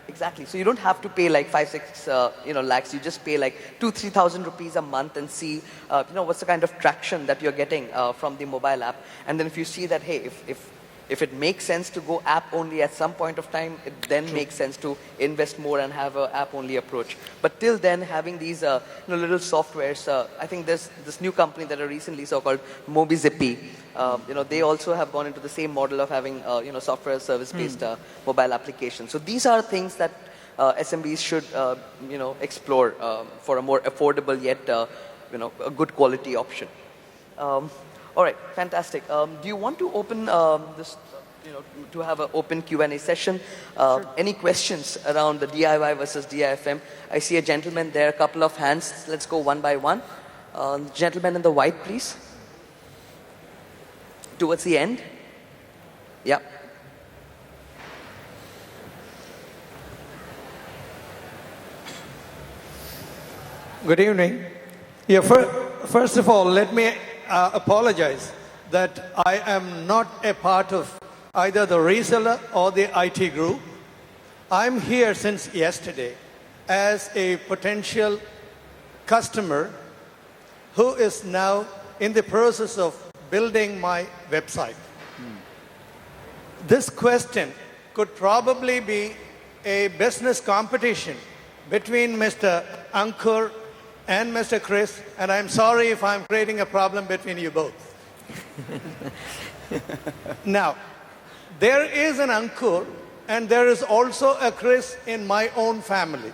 S2: Exactly. So you don't have to pay like 5-6 lakhs. You just pay like 2,000-3,000 rupees a month and see what's the kind of traction that you're getting from the mobile app. And then if you see that, hey, if it makes sense to go app only at some point of time, it then makes sense to invest more and have an app only approach. But till then, having these little softwares, I think there's this new company that I recently saw called MobiZippy. They also have gone into the same model of having software service-based mobile applications. So these are things that SMBs should explore for a more affordable yet a good quality option. All right, fantastic. Do you want to open this, to have an open Q&A session? Sure. Any questions around the DIY versus DIFM? I see a gentleman there, a couple of hands. Let's go one by one. Gentleman in the white, please. Towards the end. Yeah.
S6: Good evening. Yeah, first of all, let me apologize that I am not a part of either the reseller or the IT group. I'm here since yesterday as a potential customer who is now in the process of building my website. This question could probably be a business competition between Mr. Ankur and Mr. Chris, and I'm sorry if I'm creating a problem between you both. Now, there is an Ankur and there is also a Chris in my own family.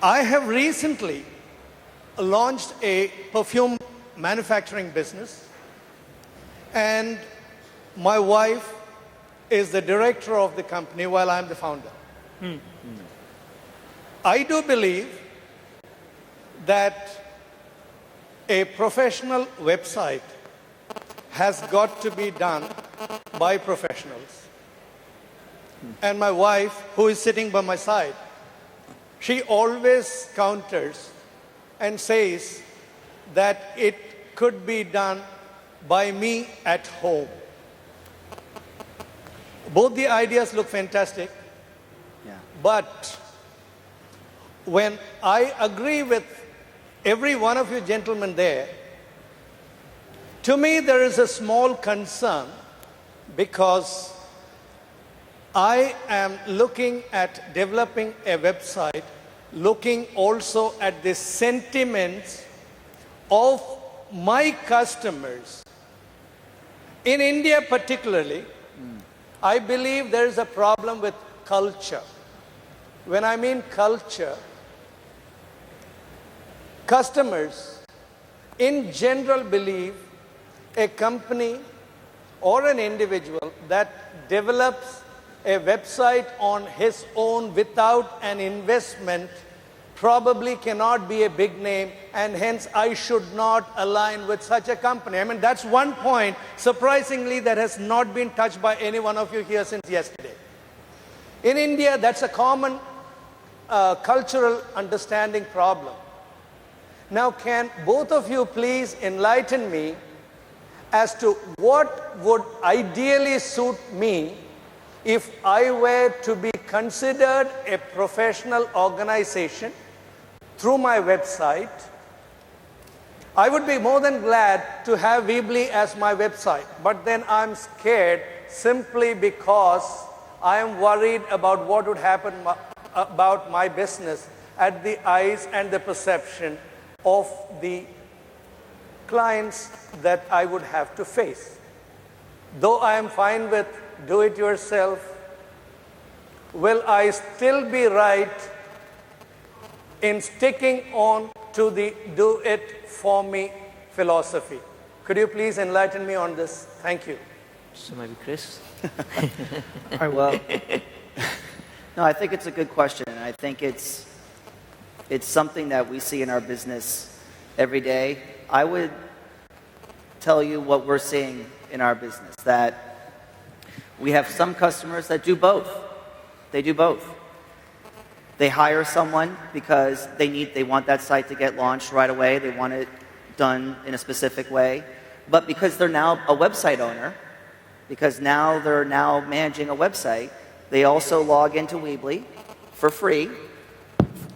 S6: I have recently launched a perfume manufacturing business, and my wife is the director of the company while I'm the founder. I do believe that a professional website has got to be done by professionals. And my wife, who is sitting by my side, she always counters and says that it could be done by me at home. Both the ideas look fantastic, but when I agree with every one of you gentlemen there, to me there is a small concern, because I am looking at developing a website, looking also at the sentiments of my customers. In India particularly, I believe there is a problem with culture. When I mean culture, customers in general believe a company or an individual that develops a website on his own without an investment probably cannot be a big name, and hence I should not align with such a company. I mean, that's one point, surprisingly, that has not been touched by any one of you here since yesterday. In India, that's a common cultural understanding problem. Now, can both of you please enlighten me as to what would ideally suit me if I were to be considered a professional organization through my website? I would be more than glad to have Weebly as my website, but then I'm scared simply because I am worried about what would happen about my business at the eyes and the perception of the clients that I would have to face. Though I am fine with do it yourself, will I still be right in sticking on to the do it for me philosophy? Could you please enlighten me on this? Thank you.
S5: So maybe Chris?
S3: Well, no, I think it's a good question. I think it's something that we see in our business every day. I would tell you what we're seeing in our business, that we have some customers that do both. They do both. They hire someone because they want that site to get launched right away. They want it done in a specific way. But because they're now a website owner, because now they're now managing a website, they also log into Weebly for free,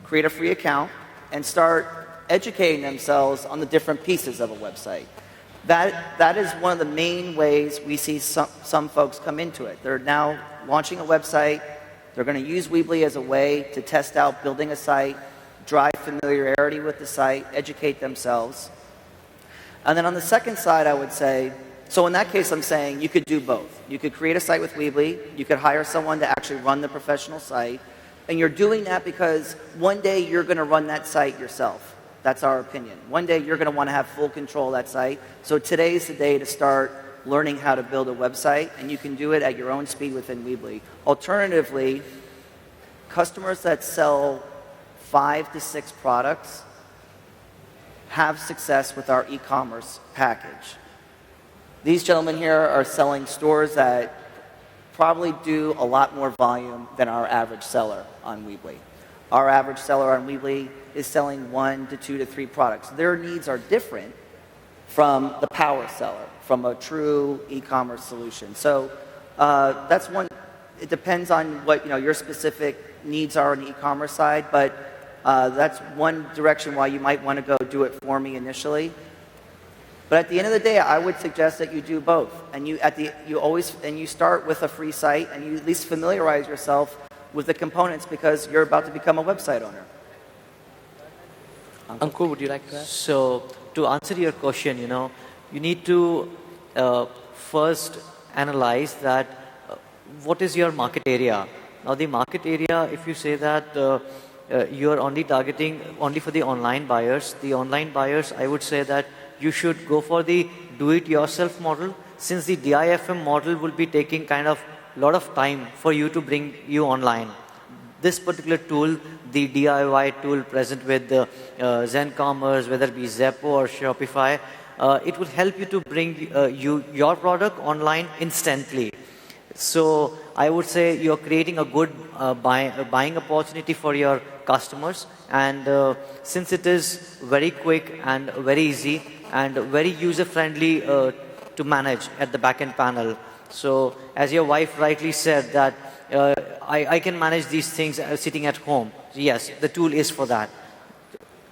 S3: create a free account, and start educating themselves on the different pieces of a website. That is one of the main ways we see some folks come into it. They're now launching a website. They're going to use Weebly as a way to test out building a site, drive familiarity with the site, educate themselves. And then on the second side, I would say, so in that case, I'm saying you could do both. You could create a site with Weebly. You could hire someone to actually run the professional site. And you're doing that because one day you're going to run that site yourself. That's our opinion. One day you're going to want to have full control of that site. So today's the day to start learning how to build a website, and you can do it at your own speed within Weebly. Alternatively, customers that sell 5 to 6 products have success with our e-commerce package. These gentlemen here are selling stores that probably do a lot more volume than our average seller on Weebly. Our average seller on Weebly is selling 1 to 2 to 3 products. Their needs are different from the power seller, from a true e-commerce solution. So that's one. It depends on what your specific needs are on the e-commerce side, but that's one direction why you might want to go do it for me initially. But at the end of the day, I would suggest that you do both, and you start with a free site, and you at least familiarize yourself with the components because you're about to become a website owner.
S2: Ankur, would you like to add?
S5: So to answer your question, you need to first analyze that what is your market area. Now the market area, if you say that you're only targeting only for the online buyers, I would say that you should go for the do-it-yourself model, since the DIFM model will be taking kind of a lot of time for you to bring you online. This particular tool, the DIY tool present with Zencommerce, whether it be Zeppo or Shopify, it will help you to bring your product online instantly. So I would say you're creating a good buying opportunity for your customers, and since it is very quick and very easy and very user-friendly to manage at the backend panel. So as your wife rightly said that I can manage these things sitting at home. Yes, the tool is for that.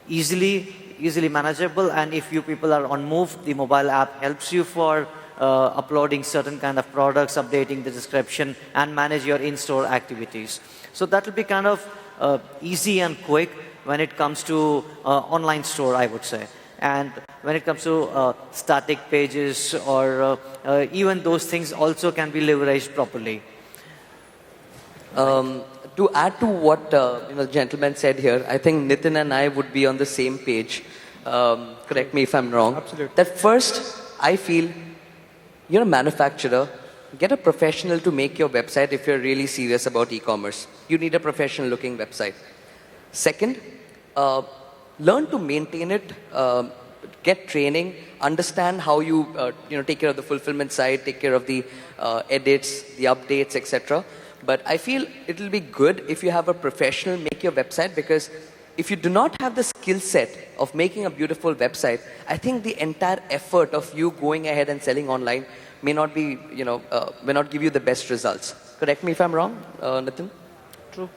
S5: Easily manageable, and if you people are on move, the mobile app helps you for uploading certain kind of products, updating the description, and manage your in-store activities. So that will be kind of easy and quick when it comes to online store, I would say. And when it comes to static pages or even those things also can be leveraged properly.
S2: to add to what the gentleman said here, I think Nitin and I would be on the same page. Correct me if I'm wrong.
S4: Absolutely.
S2: That first, I feel you're a manufacturer. Get a professional to make your website if you're really serious about e-commerce. You need a professional looking website. Second, learn to maintain it, get training, understand how you take care of the fulfillment side, take care of the edits, the updates, etc. But I feel it'll be good if you have a professional make your website, because if you do not have the skill set of making a beautiful website, I think the entire effort of you going ahead and selling online may not be, may not give you the best results. Correct me if I'm wrong, Nitin?
S4: True.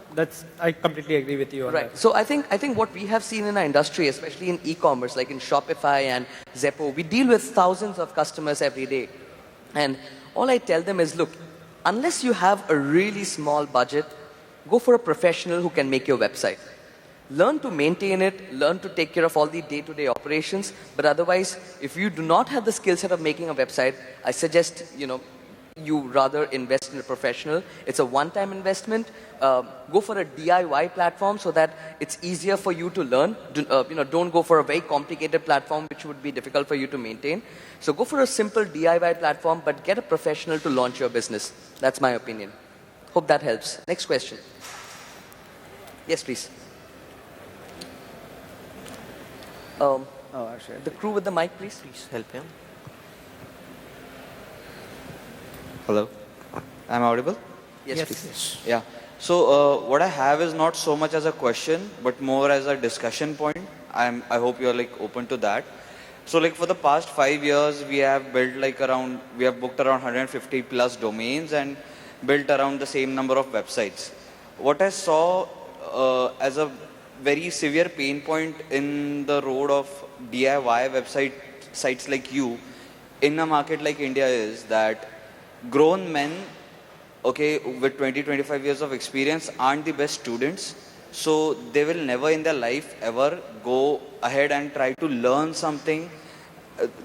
S4: I completely agree with you on
S2: Right.
S4: that.
S2: So I think what we have seen in our industry, especially in e-commerce, like in Shopify and Zeppo, we deal with thousands of customers every day. And all I tell them is, look, unless you have a really small budget, go for a professional who can make your website. Learn to maintain it, learn to take care of all the day-to-day operations. But otherwise, if you do not have the skill set of making a website, I suggest, you rather invest in a professional. It's a one-time investment. Go for a DIY platform so that it's easier for you to learn. Don't go for a very complicated platform which would be difficult for you to maintain. So go for a simple DIY platform, but get a professional to launch your business. That's my opinion. Hope that helps. Next question. Yes, please. The crew with the mic, please.
S7: Please help him. Hello, I'm audible?
S2: Yes, please.
S7: Yeah. So what I have is not so much as a question, but more as a discussion point. I hope you're open to that. So for the past 5 years, we have built we have booked around 150 plus domains and built around the same number of websites. What I saw as a very severe pain point in the road of DIY sites like you in a market like India is that grown men, with 20-25 years of experience aren't the best students. So they will never in their life ever go ahead and try to learn something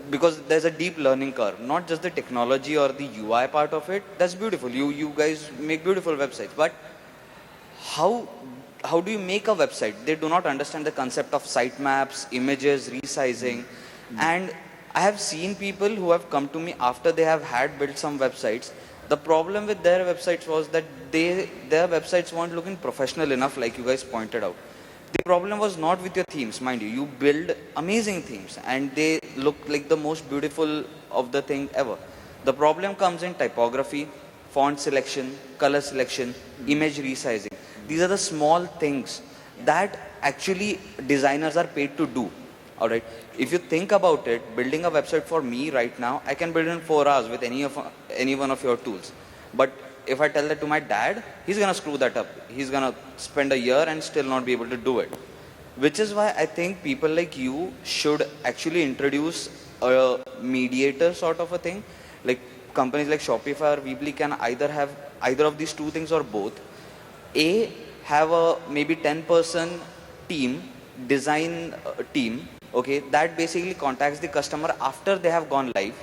S7: because there's a deep learning curve, not just the technology or the UI part of it. That's beautiful. You guys make beautiful websites, but how do you make a website? They do not understand the concept of sitemaps, images, resizing. And I have seen people who have come to me after they have had built some websites. The problem with their websites was that their websites weren't looking professional enough, like you guys pointed out. The problem was not with your themes, mind you. You build amazing themes and they look like the most beautiful of the thing ever. The problem comes in typography, font selection, color selection, image resizing. These are the small things that actually designers are paid to do. All right. If you think about it, building a website for me right now, I can build in 4 hours with any one of your tools. But if I tell that to my dad, he's going to screw that up. He's going to spend a year and still not be able to do it. Which is why I think people like you should actually introduce a mediator sort of a thing. Like companies like Shopify or Weebly can either have either of these two things or both. Have a maybe 10-person team, design team, that basically contacts the customer after they have gone live,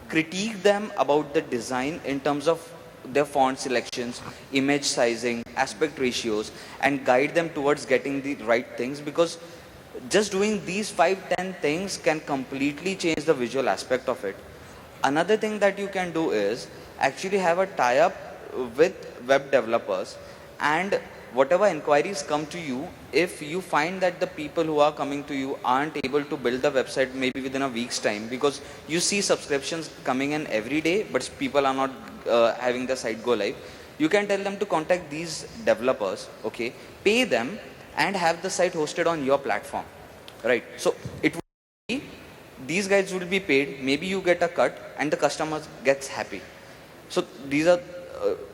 S7: critique them about the design in terms of their font selections, image sizing, aspect ratios, and guide them towards getting the right things, because just doing these 5-10 things can completely change the visual aspect of it. Another thing that you can do is actually have a tie-up with web developers, and whatever inquiries come to you, if you find that the people who are coming to you aren't able to build the website maybe within a week's time, because you see subscriptions coming in every day, but people are not having the site go live, you can tell them to contact these developers, pay them and have the site hosted on your platform, right? So it will be, these guys will be paid, maybe you get a cut and the customer gets happy. So these are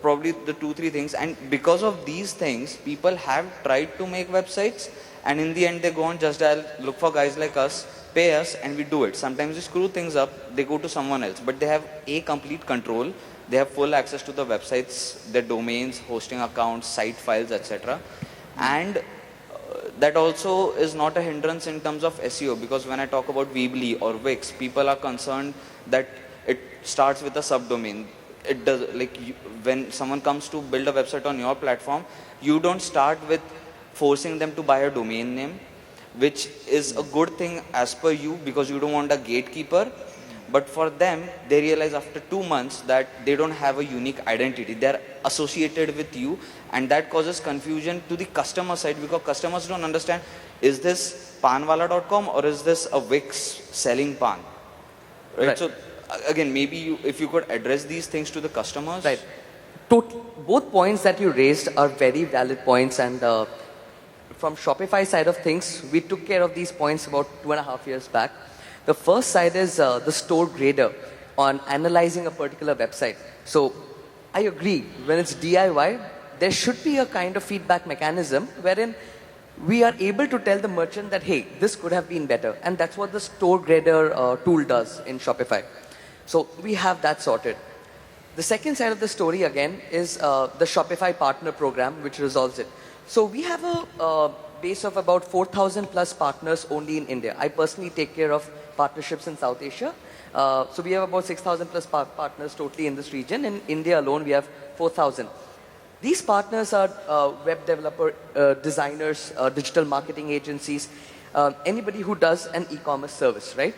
S7: probably the 2-3 things, and because of these things people have tried to make websites and in the end they go on Just Dial, look for guys like us, pay us, and we do it. Sometimes we screw things up, they go to someone else, but they have a complete control, they have full access to the websites, their domains, hosting accounts, site files, etc. And that also is not a hindrance in terms of SEO, because when I talk about Weebly or Wix, people are concerned that it starts with a subdomain. it does, like when someone comes to build a website on your platform, you don't start with forcing them to buy a domain name, which is a good thing as per you because you don't want a gatekeeper. But for them, they realize after 2 months that they don't have a unique identity. They're associated with you, and that causes confusion to the customer side because customers don't understand, is this panwala.com or is this a Wix selling pan? Right? So again, maybe if you could address these things to the customers.
S2: Right. Both points that you raised are very valid points, and from Shopify side of things, we took care of these points about 2.5 years back. The first side is the store grader on analyzing a particular website. So I agree, when it's DIY, there should be a kind of feedback mechanism wherein we are able to tell the merchant that, hey, this could have been better. And that's what the store grader tool does in Shopify. So we have that sorted. The second side of the story again is the Shopify partner program, which resolves it. So we have a base of about 4,000 plus partners only in India. I personally take care of partnerships in South Asia. So we have about 6,000 plus partners totally in this region. In India alone, we have 4,000. These partners are web developer, designers, digital marketing agencies, anybody who does an e-commerce service, right?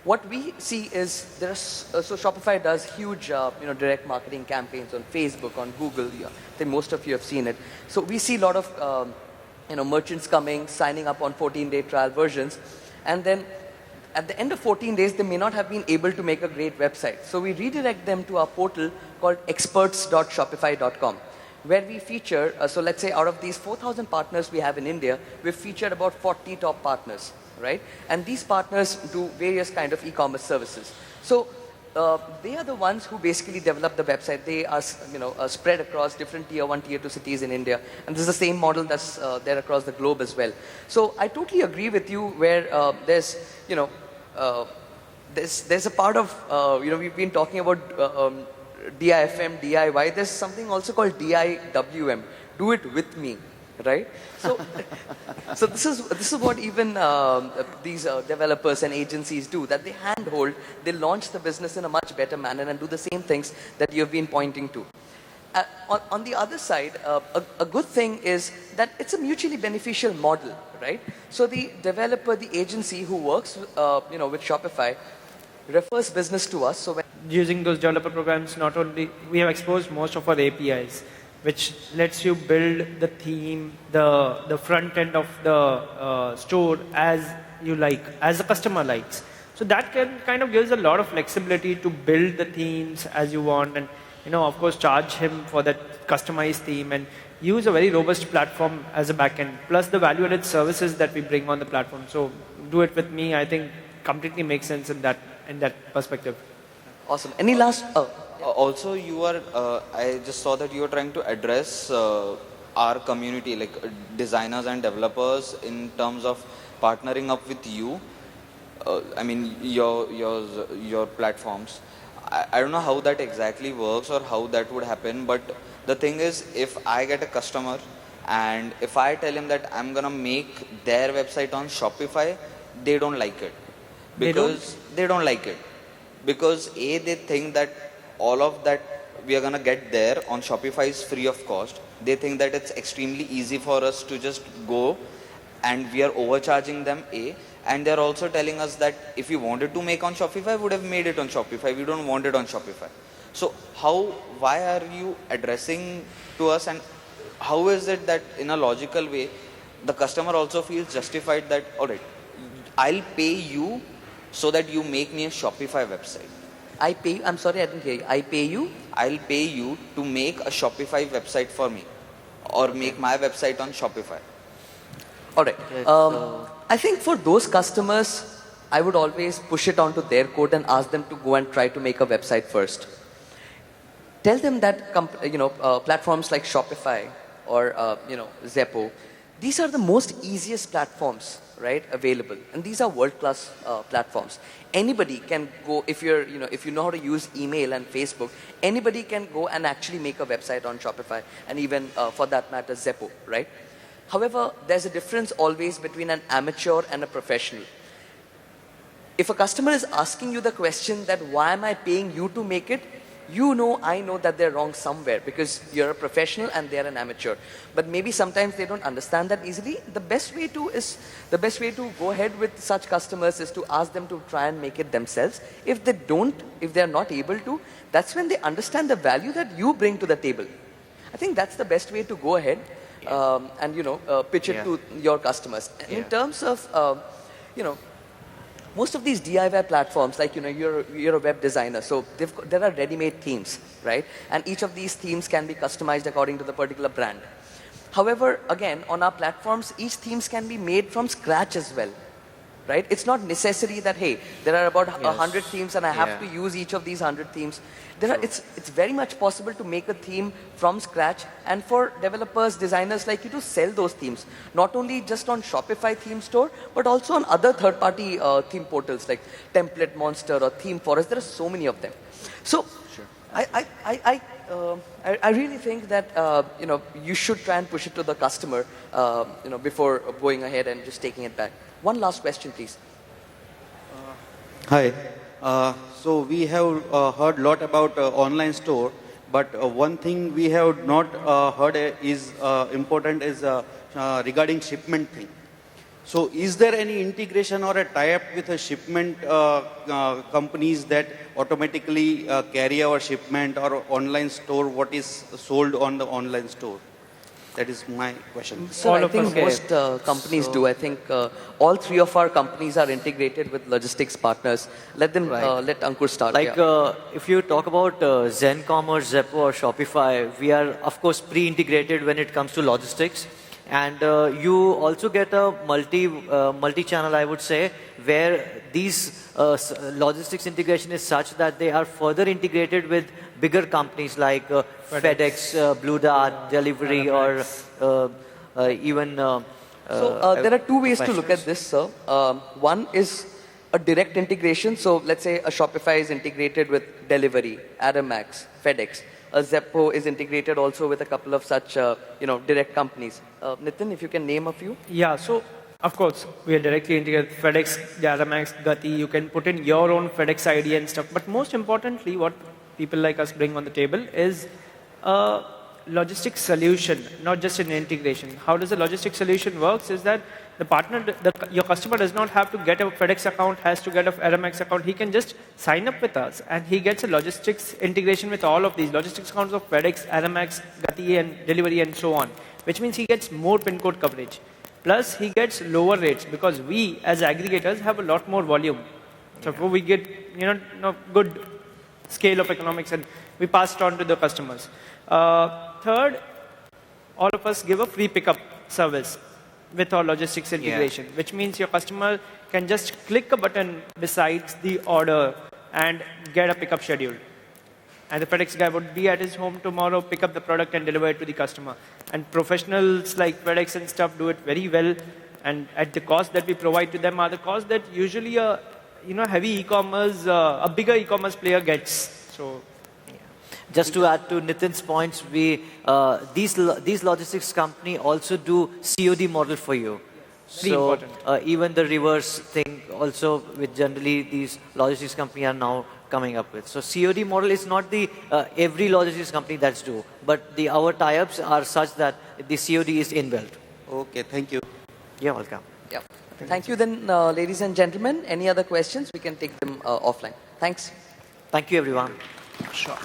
S2: What we see is so Shopify does huge, direct marketing campaigns on Facebook, on Google. Yeah, I think most of you have seen it. So we see a lot of, merchants coming, signing up on 14-day trial versions, and then at the end of 14 days, they may not have been able to make a great website. So we redirect them to our portal called experts.shopify.com, where we feature, so let's say out of these 4,000 partners we have in India, we've featured about 40 top partners, right? And these partners do various kind of e-commerce services. So they are the ones who basically develop the website. They are, spread across different tier 1, tier 2 cities in India. And this is the same model that's there across the globe as well. So I totally agree with you where there's a part of, we've been talking about DIFM, DIY. There's something also called DIWM. Do it with me, right? So this is what even these developers and agencies do, that they handhold, they launch the business in a much better manner and do the same things that you've been pointing to. On the other side, a good thing is that it's a mutually beneficial model, right? So the developer, the agency who works, with Shopify, refers business to us. So
S4: using those developer programs, not only we have exposed most of our APIs, which lets you build the theme, the front end of the store as you like, as the customer likes. So that kind of gives a lot of flexibility to build the themes as you want, and of course charge him for that customized theme and use a very robust platform as a backend, plus the value-added services that we bring on the platform. So do it with me, I think completely makes sense in that perspective.
S2: Awesome. Any last?
S7: Also, I just saw that you are trying to address our community, like designers and developers, in terms of partnering up with you. Your platforms. I don't know how that exactly works or how that would happen, but the thing is, if I get a customer and if I tell him that I'm gonna make their website on Shopify, they don't like it. Because they don't like it. Because they think that all of that we are gonna get there on Shopify is free of cost. They think that it's extremely easy for us to just go, and we are overcharging them, and they're also telling us that if we wanted to make on Shopify, we would have made it on Shopify. We don't want it on Shopify. So why are you addressing to us, and how is it that in a logical way, the customer also feels justified that, all right, I'll pay you so that you make me a Shopify website.
S2: I'm sorry, I didn't hear you. I pay you?
S7: I'll pay you to make a Shopify website for me, or make my website on Shopify.
S2: All right. I think for those customers, I would always push it onto their code and ask them to go and try to make a website first. Tell them that platforms like Shopify or Zeppo, these are the most easiest platforms, right, available, and these are world-class platforms. Anybody can go, if you know how to use email and Facebook, anybody can go and actually make a website on Shopify, and even for that matter, Zeppo, right? However, there's a difference always between an amateur and a professional. If a customer is asking you the question that why am I paying you to make it, I know that they're wrong somewhere because you're a professional and they're an amateur. But maybe sometimes they don't understand that easily. The best way to go ahead with such customers is to ask them to try and make it themselves. If they're not able to, that's when they understand the value that you bring to the table. I think that's the best way to go ahead and pitch it to your customers. In terms of most of these DIY platforms, like you're a web designer, so there are ready-made themes, right? And each of these themes can be customized according to the particular brand. However, again, on our platforms, each themes can be made from scratch as well, right? It's not necessary that, hey, there are about 100 themes and I have to use each of these 100 themes. It's very much possible to make a theme from scratch, and for developers, designers like you to sell those themes, not only just on Shopify theme store, but also on other third-party theme portals like Template Monster or Theme Forest. There are so many of them. So I really think that you should try and push it to the customer before going ahead and just taking it back. One last question, please.
S8: Hi. So we have heard a lot about online store, but one thing we have not heard is important is regarding shipment thing. So is there any integration or a tie-up with a shipment companies that automatically carry our shipment or online store what is sold on the online store? That is my question.
S2: So I think most companies do. I think all three of our companies are integrated with logistics partners. Let Ankur start.
S5: If you talk about Zencommerce, Zeppo or Shopify, we are of course pre-integrated when it comes to logistics. And you also get a multi-channel, I would say, where these logistics integration is such that they are further integrated with bigger companies like FedEx, Blue Dart, Delivery, or even...
S2: there are two ways to look at this, sir. One is a direct integration. So let's say a Shopify is integrated with Delivery, Aramax, FedEx. A Zeppo is integrated also with a couple of such, direct companies. Nitin, if you can name a few.
S4: Yeah, so of course, we are directly integrated with FedEx, Aramax, Gati. You can put in your own FedEx ID and stuff. But most importantly, what people like us bring on the table is a logistics solution, not just an integration. How does a logistics solution works is that the partner, your customer does not have to get a FedEx account, has to get a Aramax account. He can just sign up with us and he gets a logistics integration with all of these logistics accounts of FedEx, Aramax, Gati and Delivery and so on, which means he gets more pin code coverage. Plus he gets lower rates because we as aggregators have a lot more volume. So we get good scale of economics and we pass it on to the customers. Third, all of us give a free pickup service with our logistics integration, which means your customer can just click a button besides the order and get a pickup schedule. And the FedEx guy would be at his home tomorrow, pick up the product and deliver it to the customer. And professionals like FedEx and stuff do it very well. And at the cost that we provide to them are the cost that usually a heavy e-commerce, a bigger e-commerce player gets. So.
S5: Just to add to Nitin's points, these logistics company also do COD model for you. So even the reverse thing also, which generally these logistics company are now coming up with. So COD model is not the every logistics company that's do, but our tie-ups are such that the COD is inbuilt.
S8: Okay, thank you.
S5: You're welcome.
S2: Yeah. Thank you then, ladies and gentlemen. Any other questions? We can take them offline. Thanks.
S5: Thank you, everyone.
S4: Sure.